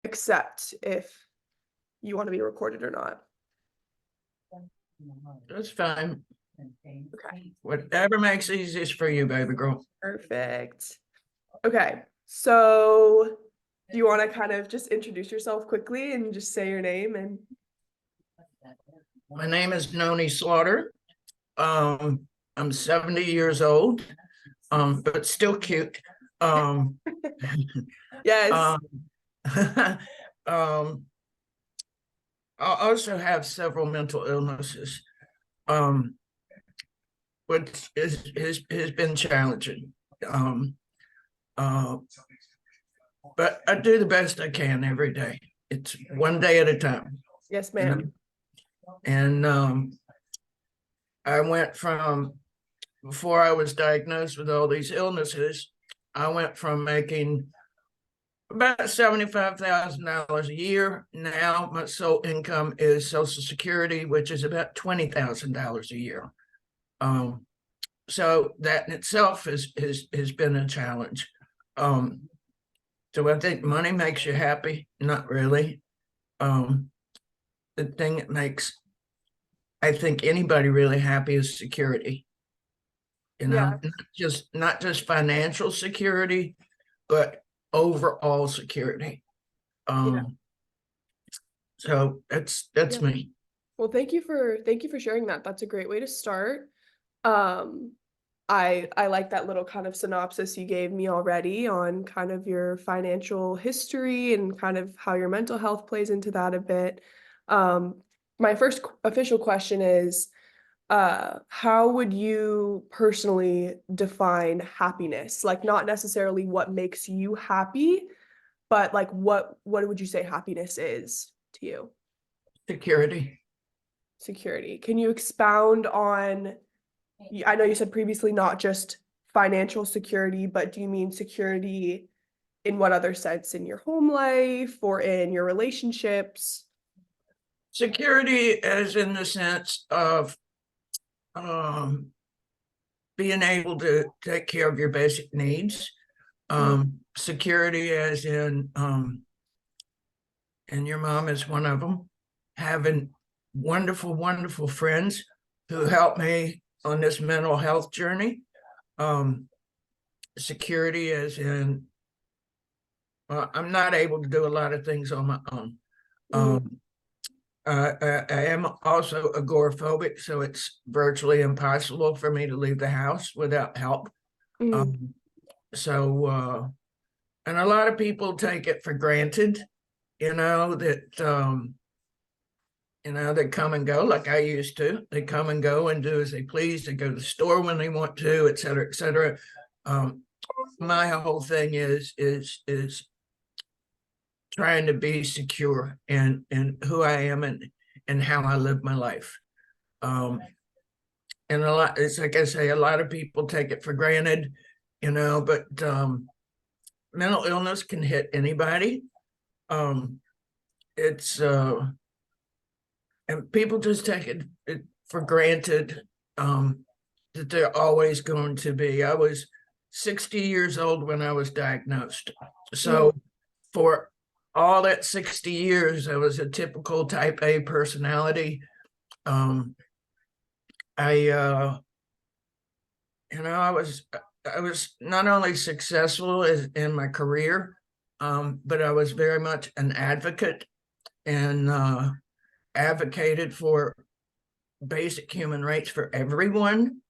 accept if you want to be recorded or not. That's fine. Okay, Whatever makes easiest for you, baby girl. perfect. Okay, so do you want to kind of just introduce yourself quickly and just say your name and My name is Nonie Slaughter. I'm 70 years old, but still cute. yes. I also have several mental illnesses, which has been challenging. Uh, but I do the best I can every day. It's one day at a time. Yes, You know? ma'am. And I went from, before I was diagnosed with all these illnesses, I went from making about $75,000 a year. Now my sole income is Social Security, which is about $20,000 a year. So that in itself has been a challenge. So I think money makes you happy. Not really. The thing that makes, I think, anybody really happy is security. Yeah. Not just financial security, but overall security. Yeah. So that's Yeah. me. Well, thank you for sharing that. That's a great way to start. Um, I like that little kind of synopsis you gave me already on kind of your financial history and kind of how your mental health plays into that a bit. My first official question is, how would you personally define happiness? Like not necessarily what makes you happy, but like what would you say happiness is to you? Security. Security. Can you expound on, I know you said previously not just financial security, but do you mean security in what other sense? In your home life or in your relationships? Security as in the sense of um, being able to take care of your basic needs. Security as in, and your mom is one of them, having wonderful, wonderful friends who helped me on this mental health journey. Security as in, I'm not able to do a lot of things on my own. I am also agoraphobic, so it's virtually impossible for me to leave the house without help. Um, and a lot of people take it for granted, that they come and go like I used to. They come and go and do as they please. They go to the store when they want to, et cetera, et cetera. My whole thing is trying to be secure in who I am and how I live my life. And it's like I say, a lot of people take it for granted, but mental illness can hit anybody. It's and people just take it for granted, that they're always going to be. I was 60 years old when I was diagnosed. So for all that 60 years, I was a typical type A personality. I was not only successful in my career, but I was very much an advocate and advocated for basic human rights for everyone.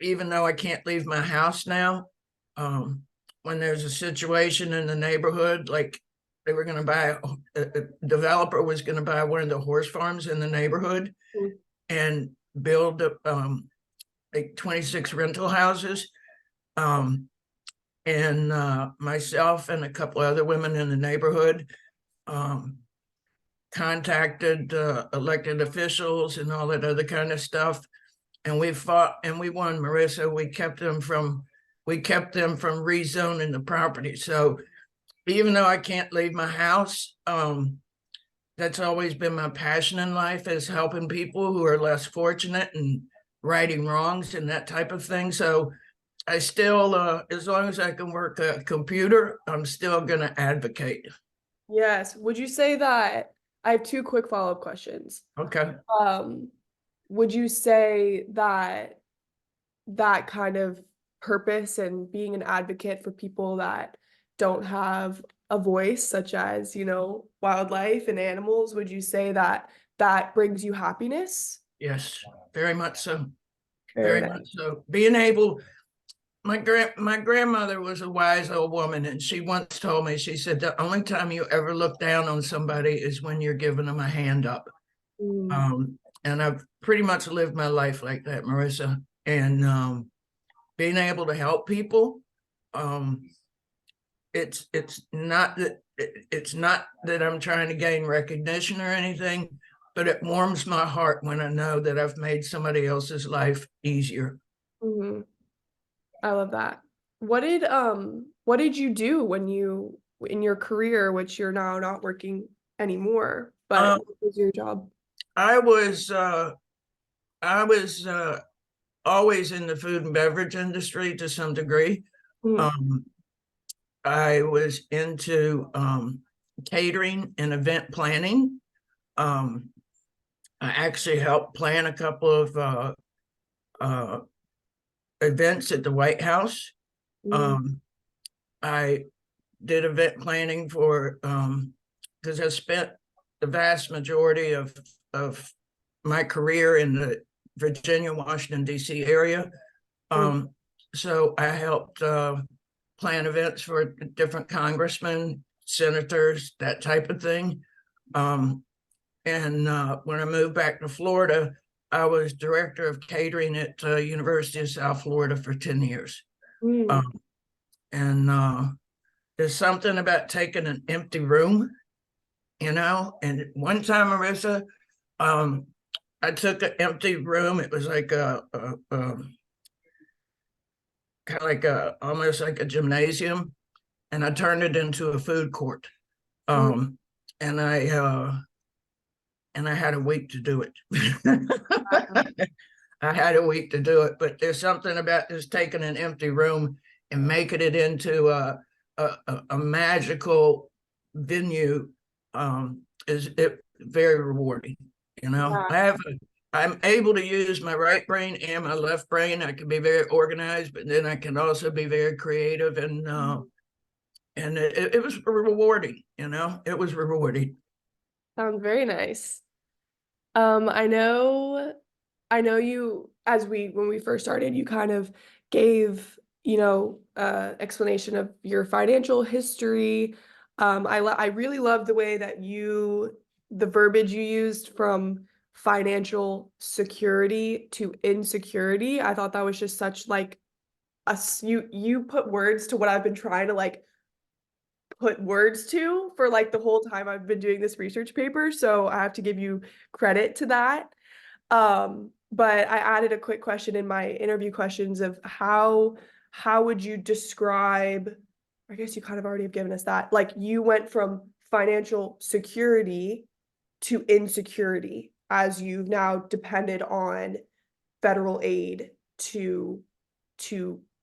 Even though I can't leave my house now, when there's a situation in the neighborhood, like they were going to buy, a developer was going to buy one of the horse farms in the neighborhood and build like 26 rental houses. And myself and a couple other women in the neighborhood contacted elected officials and all that other kind of stuff. And we fought and we won, Marissa. We kept them from rezoning the property. So even though I can't leave my house, that's always been my passion in life, is helping people who are less fortunate and righting wrongs and that type of thing. So I still, as long as I can work a computer, I'm still going to advocate. Yes. Would you say that I have two quick follow-up questions. Okay. Um, would you say that that kind of purpose and being an advocate for people that don't have a voice, such as, wildlife and animals, would you say that that brings you happiness? Yes, very much so. Very Very nice. much so. Being able, my grandmother was a wise old woman, and she once told me, she said, the only time you ever look down on somebody is when you're giving them a hand up. Mm, And I've pretty much lived my life like that, Marissa. And being able to help people, um, it's not that I'm trying to gain recognition or anything, but it warms my heart when I know that I've made somebody else's life easier. mhm. I love that. What did you do when you in your career, which you're now not working anymore, but Um, what was your job? I was always in the food and beverage industry to some degree. Mhm, Um, I was into catering and event planning. Um, I actually helped plan a couple of uh, events at the White House. mhm, Um, I did event planning for because I spent the vast majority of my career in the Virginia, Washington, D.C. area. mhm, Um, so I helped plan events for different congressmen, senators, that type of thing. Um, and when I moved back to Florida, I was director of catering at University of South Florida for 10 years. mhm. Um, and there's something about taking an empty room, And one time, Marissa, um, I took an empty room. It was like a kind of like almost like a gymnasium, and I turned it into a food court. Mm. Um, and I had a week to do it. I had a week to do it, but there's something about just taking an empty room and making it into a magical venue is it very rewarding. Yeah. I'm able to use my right brain and my left brain. I can be very organized, but then I can also be very creative and it was rewarding. It was rewarding. Sounds very nice. I know you, when we first started, you kind of gave, explanation of your financial history. I really love the way that the verbiage you used from financial security to insecurity. I thought that was just such like you put words to what I've been trying to like put words to for like the whole time I've been doing this research paper. So I have to give you credit to that. But I added a quick question in my interview questions of how would you describe, I guess you kind of already have given us that. Like you went from financial security to insecurity as you've now depended on federal aid to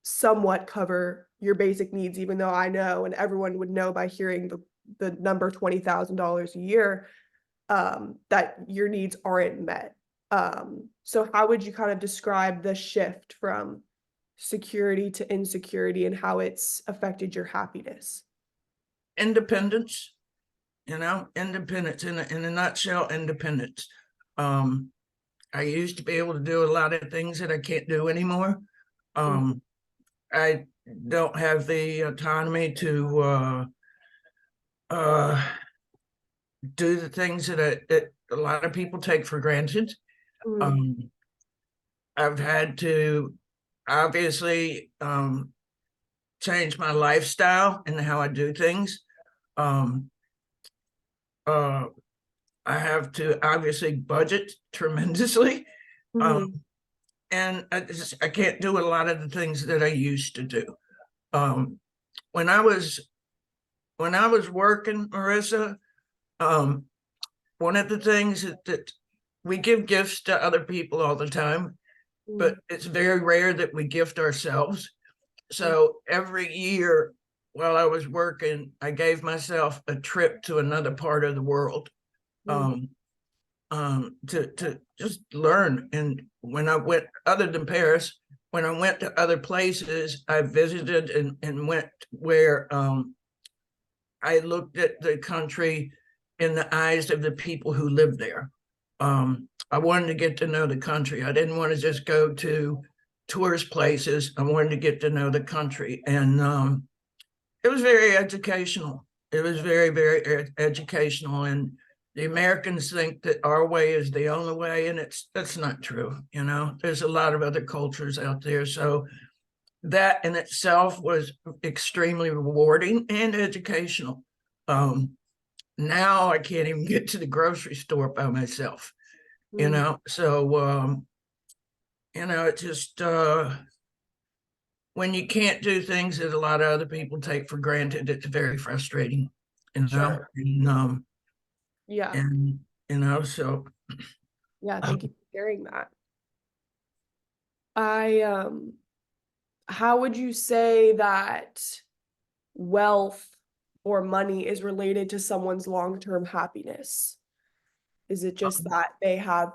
somewhat cover your basic needs, even though I know and everyone would know by hearing the number $20,000 a year, that your needs aren't met. So how would you kind of describe the shift from security to insecurity and how it's affected your happiness? Independence, independence in a nutshell, independence. Um, I used to be able to do a lot of things that I can't do anymore. Mm, Um, I don't have the autonomy to uh, do the things that a lot of people take for granted. mm, Um, I've had to obviously change my lifestyle and how I do things. Um, uh, I have to obviously budget tremendously. Um, mhm, and I can't do a lot of the things that I used to do. Um, when I was working, Marissa, um, one of the things that we give gifts to other people all the time, but mm, it's very rare that we gift ourselves. So every year while I was working, I gave myself a trip to another part of the world. Mm, Um, to just learn. And when I went, other than Paris, when I went to other places, I visited and went where I looked at the country in the eyes of the people who live there. I wanted to get to know the country. I didn't want to just go to tourist places. I wanted to get to know the country. And it was very educational. It was very, very educational. And the Americans think that our way is the only way, and that's not true. You know, there's a lot of other cultures out there. So that in itself was extremely rewarding and educational. Um, Now I can't even get to the grocery store by myself, you mm, know. So it just when you can't do things that a lot of other people take for granted, it's very frustrating, you know. sure. Yeah. And so Yeah. uh, Thank you for sharing that. I how would you say that wealth or money is related to someone's long-term happiness? Is it just that they have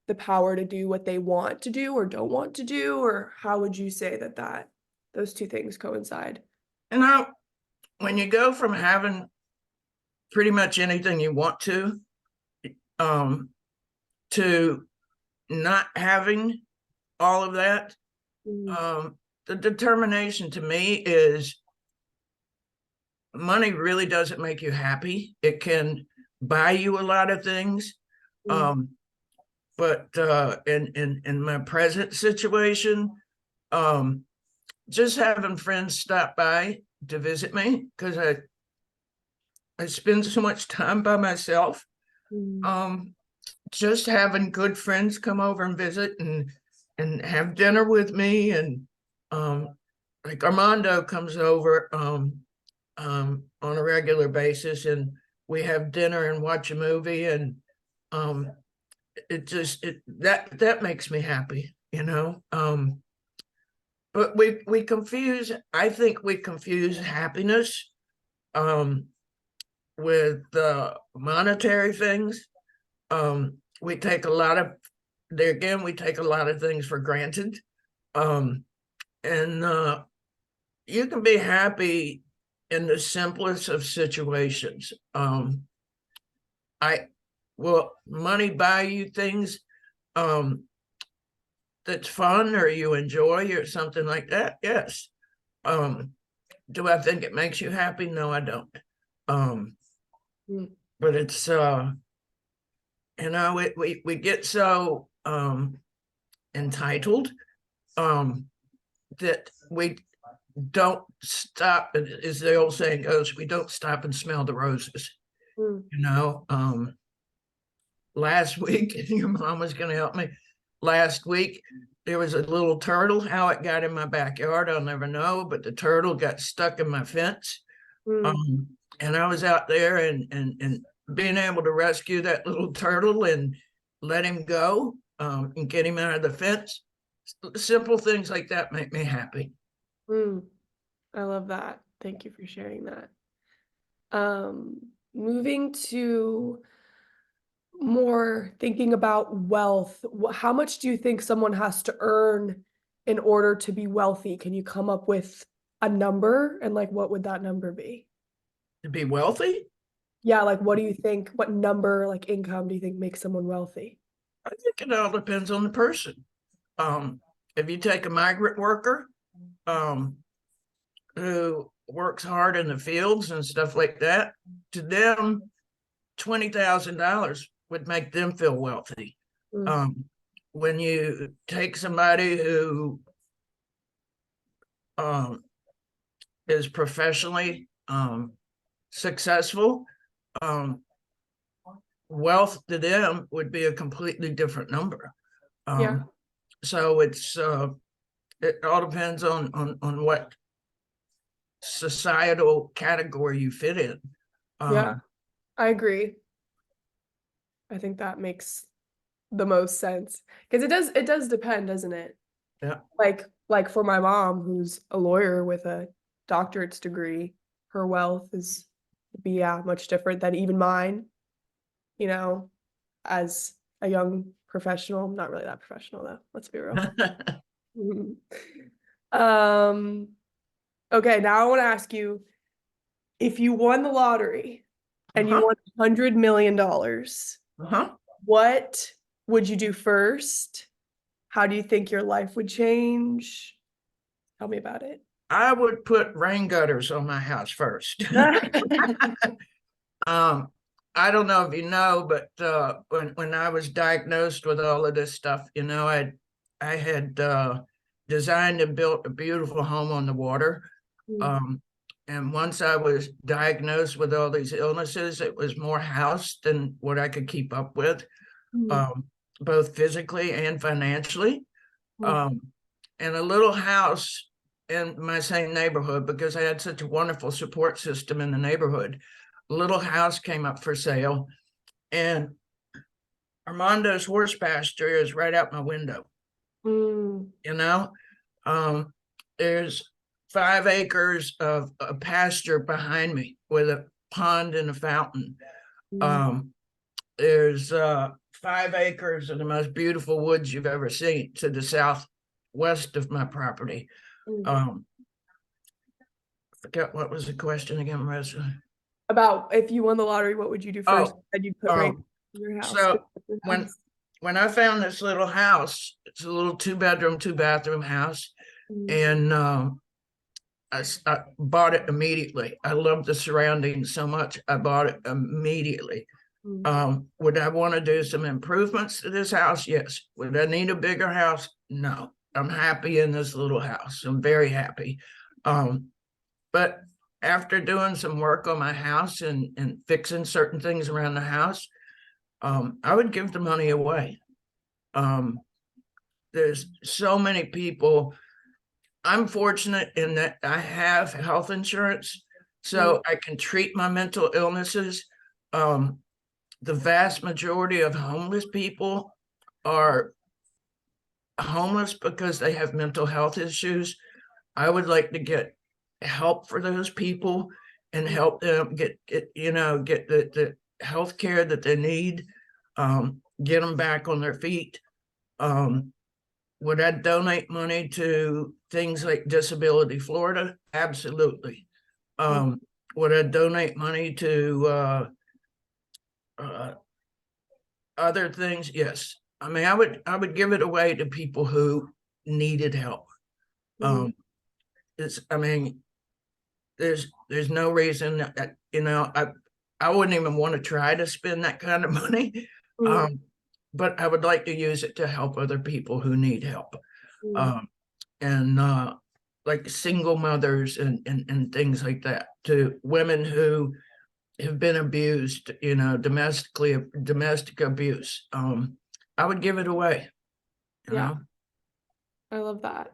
the power to do what they want to do or don't want to do, or how would you say that those two things coincide? you know, when you go from having pretty much anything you want um, to not having all of that, Mm, the determination to me is money really doesn't make you happy. It can buy you a lot of things. mm, Um, but in my present situation, um, just having friends stop by to visit me because I spend so much time by myself. mm, Um, just having good friends come over and visit and have dinner with me and um, like Armando comes over on a regular basis and we have dinner and watch a movie and um, that makes me happy, you know. But we confuse. I think we confuse happiness um, with monetary things. We take a lot of there again. We take a lot of things for granted, um, and you can be happy in the simplest of situations. I Will money buy you things um, that's fun or you enjoy or something like that? Yes. Um, do I think it makes you happy? No, I don't. Um, mm. but it's we get so entitled um that we don't stop, as the old saying goes, we don't stop and smell the roses, Mm, you know. Last week, your mom was going to help me. Last week, there was a little turtle. How it got in my backyard, I'll never know, but the turtle got stuck in my fence. mm, Um, and I was out there and being able to rescue that little turtle and let him go and get him out of the fence. Simple things like that make me happy. mm. I love that. Thank you for sharing that. Um, Moving to more thinking about wealth, how much do you think someone has to earn in order to be wealthy? Can you come up with a number and like what would that number be? To be wealthy, Yeah, like what do you think, what number, like income do you think makes someone wealthy? I think it all depends on the person. Um, if you take a migrant worker um, who works hard in the fields and stuff like that, to them, $20,000 would make them feel wealthy. Mm, Um, when you take somebody who um, is professionally successful, um, wealth to them would be a completely different number. yeah, So it all depends on what societal category you fit in. yeah, Um, I agree. I think that makes the most sense because it does depend, doesn't it? yeah, Like like for my mom, who's a lawyer with a doctorate's degree, her wealth is be yeah, much different than even mine, you know, as a young professional. I'm not really that professional though, let's be real. Mhm. Um, okay, now I want to ask you, if you won the lottery and you Uh-huh. won $100 million, Uh-huh. what would you do first? How do you think your life would change? Tell me about it. I would put rain gutters on my house first. Um, I don't know if you know, but when I was diagnosed with all of this stuff, I had designed and built a beautiful home on the water. Mm, Um, and once I was diagnosed with all these illnesses, it was more house than what I could keep up with, mm, um, both physically and financially. mm, Um, and a little house in my same neighborhood, because I had such a wonderful support system in the neighborhood. A little house came up for sale, and Armando's horse pasture is right out my window. mm, You know, um, there's 5 acres of a pasture behind me with a pond and a fountain. mm, Um, there's 5 acres of the most beautiful woods you've ever seen to the southwest of my property. mm. Um, forget what was the question again, Marissa. About if you won the lottery, what would you do first? Oh, And you'd put rain um, in your house. so Your when house. when I found this little house, it's a little 2 bedroom, 2 bathroom house, Mm, and I bought it immediately. I love the surroundings so much. I bought it immediately. mm, Would I want to do some improvements to this house? Yes. Would I need a bigger house? No. I'm happy in this little house. I'm very happy. Um, but after doing some work on my house and fixing certain things around the house, I would give the money away. Um, there's so many people. I'm fortunate in that I have health insurance, mm, so I can treat my mental illnesses. Um, the vast majority of homeless people are homeless because they have mental health issues. I would like to get help for those people and mm. help them get the health care that they need, get them back on their feet. Um, would I donate money to things like Disability Florida? Absolutely. Mm, Um, would I donate money to uh, other things? Yes. I mean, I would give it away to people who needed help. mm, Um, it's I mean, there's no reason that I wouldn't even want to try to spend that kind of money. mm, Um, but I would like to use it to help other people who need help. mm. Um, and like single mothers and things like that, to women who have been abused, domestic abuse. I would give it away, you Yeah, know. I love that.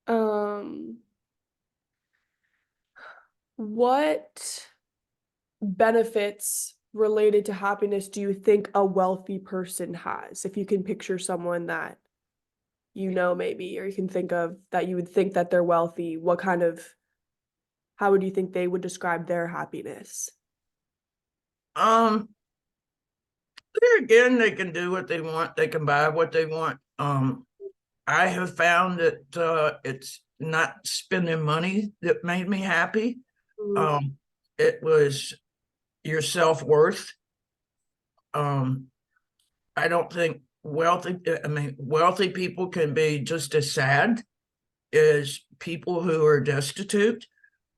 Um, what benefits related to happiness do you think a wealthy person has? If you can picture someone that maybe, or you can think of that you would think that they're wealthy, how would you think they would describe their happiness? Um, there again, they can do what they want, they can buy what they want. I have found that it's not spending money that made me happy. Mm, Um, it was your self-worth. Um, I don't think wealthy people can be just as sad as people who are destitute.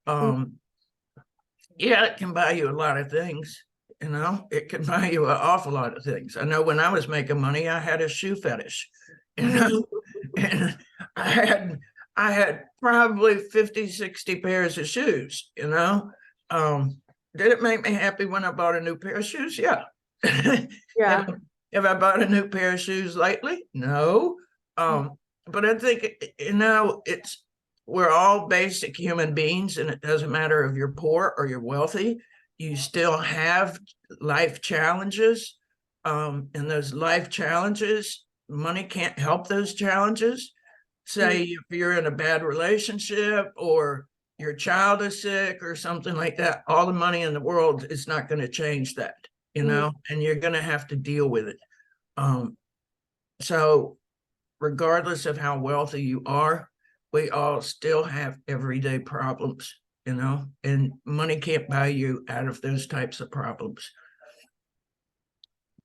mm, Um, yeah, it can buy you a lot of things. It can buy you an awful lot of things. I know when I was making money, I had a shoe fetish, you know, mm, and I had probably 50, 60 pairs of shoes, you know. Did it make me happy when I bought a new pair of shoes? Yeah. have, yeah. have I bought a new pair of shoes lately? No. But I think it's we're all basic human beings, and it doesn't matter if you're poor or you're wealthy. You still have life challenges, and those life challenges, money can't help those challenges. Mm, say if you're in a bad relationship or your child is sick or something like that, all the money in the world is not going to change that, mm. and you're going to have to deal with it. Um, so regardless of how wealthy you are, we all still have everyday problems, and money can't buy you out of those types of problems.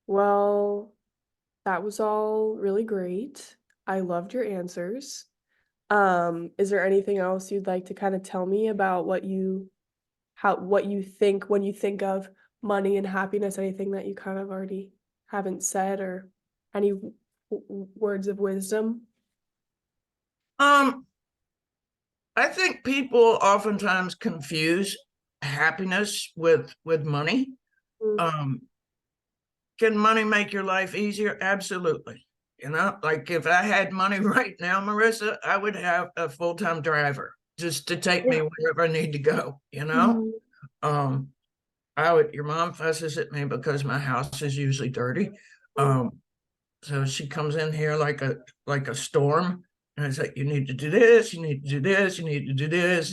Well, that was all really great. I loved your answers. Is there anything else you'd like to kind of tell me about what you think when you think of money and happiness? Anything that you kind of already haven't said, or any words of wisdom? Um, I think people oftentimes confuse happiness with money. Mm, Um, can money make your life easier? Absolutely. Like if I had money right now, Marissa, I would have a full-time driver just to take yeah. me wherever I need to go. Mhm, Um, your mom fusses at me because my house is usually dirty. mm, Um, so she comes in here like a storm. And it's like, you need to do this, you need to do this, you need to do this,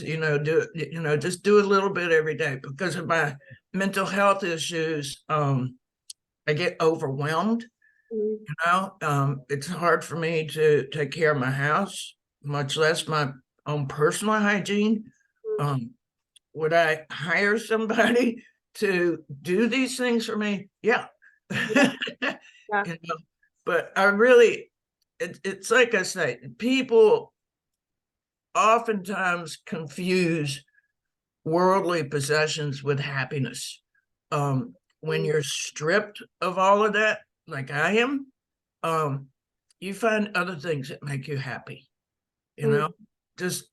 just do a little bit every day because of my mental health issues. I get overwhelmed. mm, It's hard for me to take care of my house, much less my own personal hygiene. mm. Um, would I hire somebody to do these things for me? Yeah. Yeah, yeah. you know, but I really, it's like I say, people oftentimes confuse worldly possessions with happiness. When Mm, you're stripped of all of that, like I am, um, you find other things that make you happy. You mm, know, just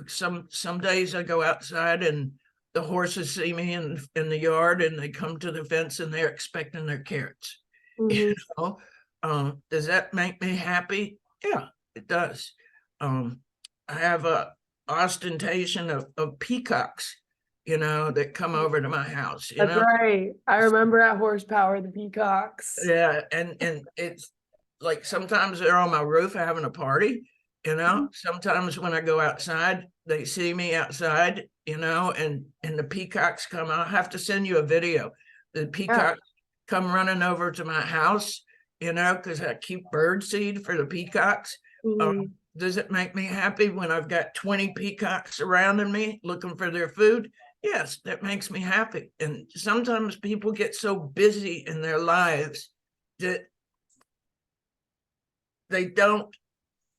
some days I go outside and the horses see me in the yard and they come to the fence and they're expecting their carrots. You mhm, know, does that make me happy? Yeah, it does. Um, I have a ostentation of peacocks, that come mm. over to my house. That's right. I remember at Horsepower, the peacocks. Yeah, and it's like sometimes they're on my roof having a party. Mhm. Sometimes when I go outside, they see me outside, and the peacocks come. I'll have to send you a video. The Yeah. peacocks come running over to my house, because I keep bird seed for the peacocks. Um, Mhm. does it make me happy when I've got 20 peacocks surrounding me looking for their food? Yes, that makes me happy. And sometimes people get so busy in their lives that they don't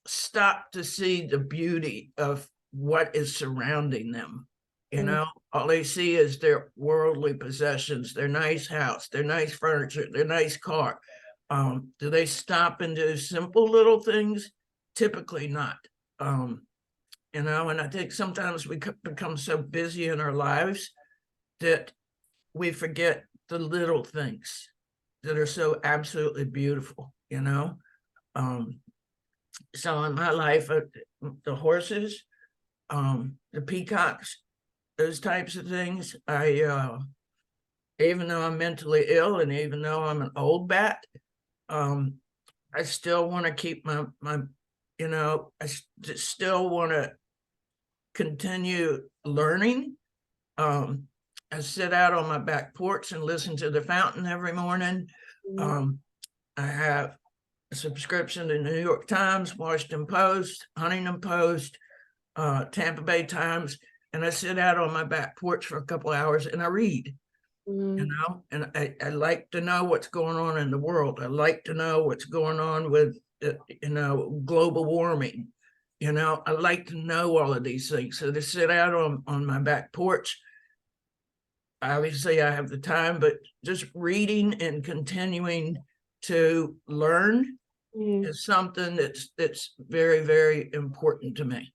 stop to see the beauty of what is surrounding them. Mm, All they see is their worldly possessions, their nice house, their nice furniture, their nice car. Do they stop and do simple little things? Typically not. And I think sometimes we become so busy in our lives that we forget the little things that are so absolutely beautiful. Um, so in my life, the horses, the peacocks, those types of things, even though I'm mentally ill and even though I'm an old bat, um, I still want to keep still want to continue learning. Um, I sit out on my back porch and listen to the fountain every morning. mm, Um, I have a subscription to New York Times, Washington Post, Huntington Post, Tampa Bay Times, and I sit out on my back porch for a couple hours and I read. mm, And I like to know what's going on in the world. I like to know what's going on with global warming. I like to know all of these things. So to sit out on my back porch, obviously I have the time, but just reading and continuing to learn mm, is something that's very, very important to me.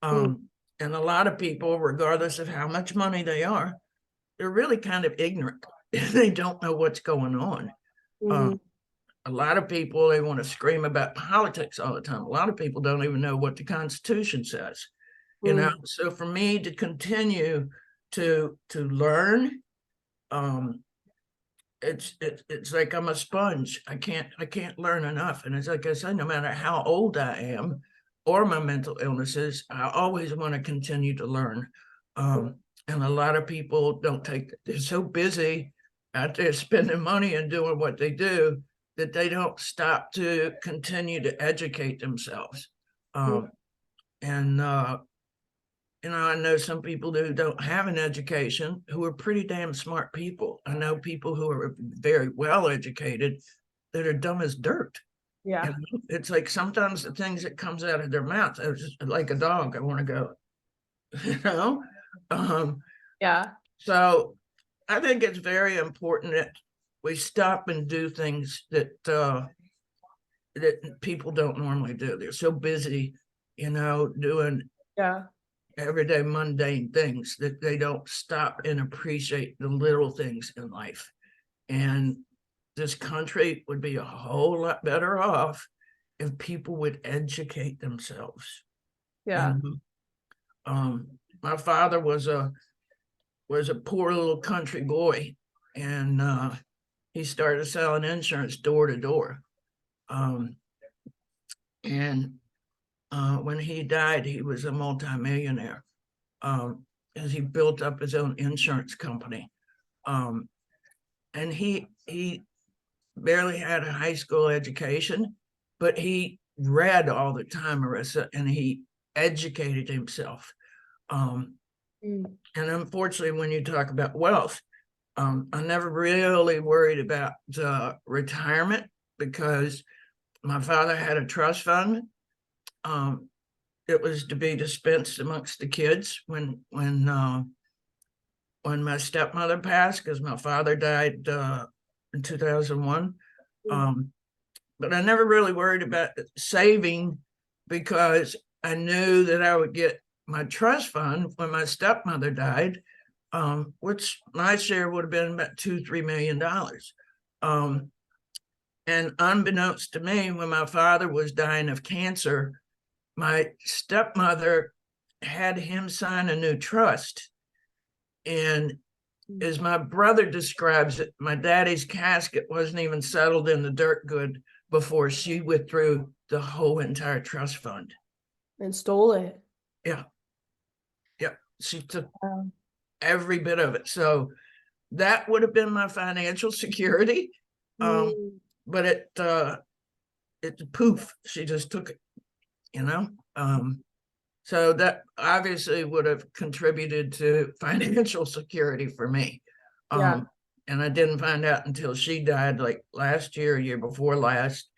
mm, Um, and a lot of people, regardless of how much money they are, they're really kind of ignorant. They don't know what's going on. Um, mhm, a lot of people, they want to scream about politics all the time. A lot of people don't even know what the Constitution says. mm, So for me to continue to learn, um, it's like I'm a sponge. I can't learn enough. And it's like I said, no matter how old I am, or my mental illnesses, I always want to continue to learn. And a lot of people don't take, they're so busy out there spending money and doing what they do that they don't stop to continue to educate themselves. Mm, And I know some people who don't have an education who are pretty damn smart people. I know people who are very well educated that are dumb as dirt. yeah, And it's like sometimes the things that comes out of their mouth, it's just like a dog. I want to go, you know. Um, yeah, so I think it's very important that we stop and do things that people don't normally do. They're so busy, doing yeah, everyday mundane things that they don't stop and appreciate the little things in life. And this country would be a whole lot better off if people would educate themselves. You yeah. know, my father was a poor little country boy, and he started selling insurance door to door. And when he died, he was a multimillionaire, as he built up his own insurance company. Um, and he barely had a high school education, but he read all the time, Marissa, and he educated himself. Um, Mm, and unfortunately, when you talk about wealth, I never really worried about retirement because my father had a trust fund. Um, it was to be dispensed amongst the kids when my stepmother passed, because my father died in 2001. mm, Um, but I never really worried about saving because I knew that I would get my trust fund when my stepmother died, which my share would have been about $2-3 million. And unbeknownst to me, when my father was dying of cancer, my stepmother had him sign a new trust. And mm. as my brother describes it, my daddy's casket wasn't even settled in the dirt good before she withdrew the whole entire trust fund. And stole it. Yeah, yeah. She took Wow. every bit of it. So that would have been my financial security. Um, Mm, but it poof, she just took it, you know. So that obviously would have contributed to financial security for me. yeah, And I didn't find out until she died, like last year, year before last,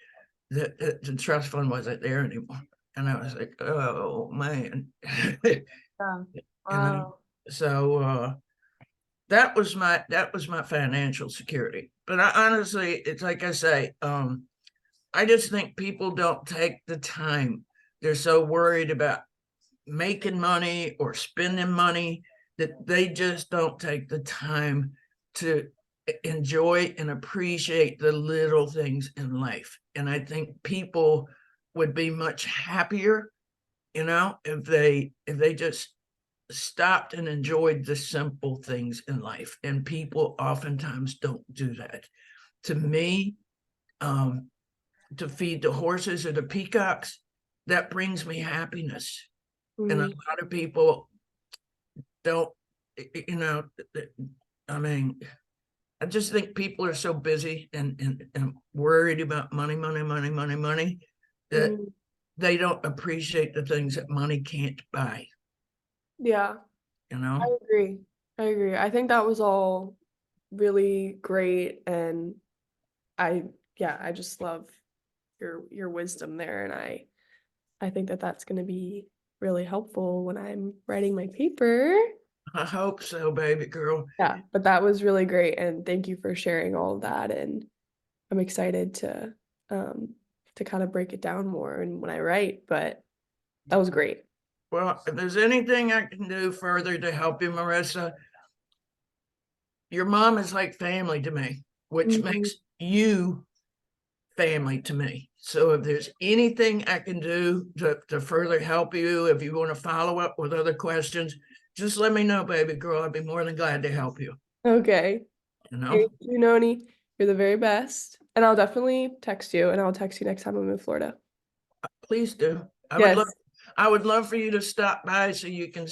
that the trust fund wasn't there anymore. And I was like, oh man. yeah. you know, Wow. so that was my financial security. But I honestly, it's like I say, I just think people don't take the time. They're so worried about making money or spending money that they just don't take the time to enjoy and appreciate the little things in life. And I think people would be much happier, if they just stopped and enjoyed the simple things in life. And people oftentimes don't do that. To me, um, to feed the horses or the peacocks, that brings me happiness. And a Mm, lot of people don't, you know, I mean, I just think people are so busy and worried about money, money, money, money, money, that mm. they don't appreciate the things that money can't buy, Yeah, you I know? agree. I agree. I think that was all really great, and I yeah, I just love your wisdom there, and I think that that's going to be really helpful when I'm writing my paper. I hope so, baby girl. Yeah, but that was really great, and thank you for sharing all of that, and I'm excited um to kind of break it down more and when I write, but that was great. Well, if there's anything I can do further to help you, Marissa, your mom is like family to me, which Mhm. makes you family to me. So if there's anything I can do to further help you, if you want to follow up with other questions, just let me know, baby girl. I'd be more than glad to help you. Okay. You know, Thank you, Noni. You're the very best. And I'll definitely text you, and I'll text you next time I'm in Florida. please do. I would love Yes. I would love for you to stop by so you can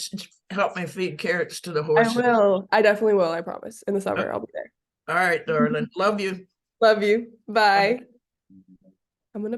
help me feed carrots to the I horses. will. I definitely will, I promise. In the Uh, summer, I'll be there. All right, darling. Love you. Love you. Bye. Bye. I'm gonna